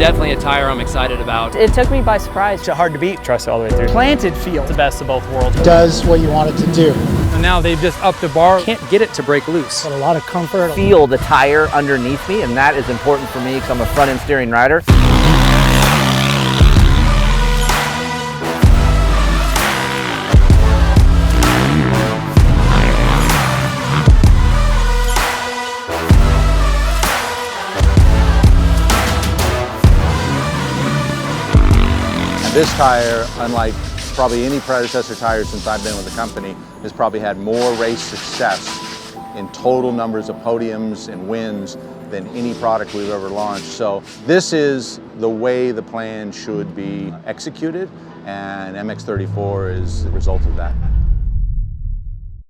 definitely a tire I'm excited about. It took me by surprise. It's hard to beat. Trust it all the way through. Planted feel. It's the best of both worlds. Does what you want it to do. And now they've just upped the bar. Can't get it to break loose. Got a lot of comfort. Feel the tire underneath me, and that is important for me because I'm a front-end steering rider. This tire, unlike probably any predecessor tire since I've been with the company, has probably had more race success in total numbers of podiums and wins than any product we've ever launched. So this is the way the plan should be executed, and MX34 is the result of that.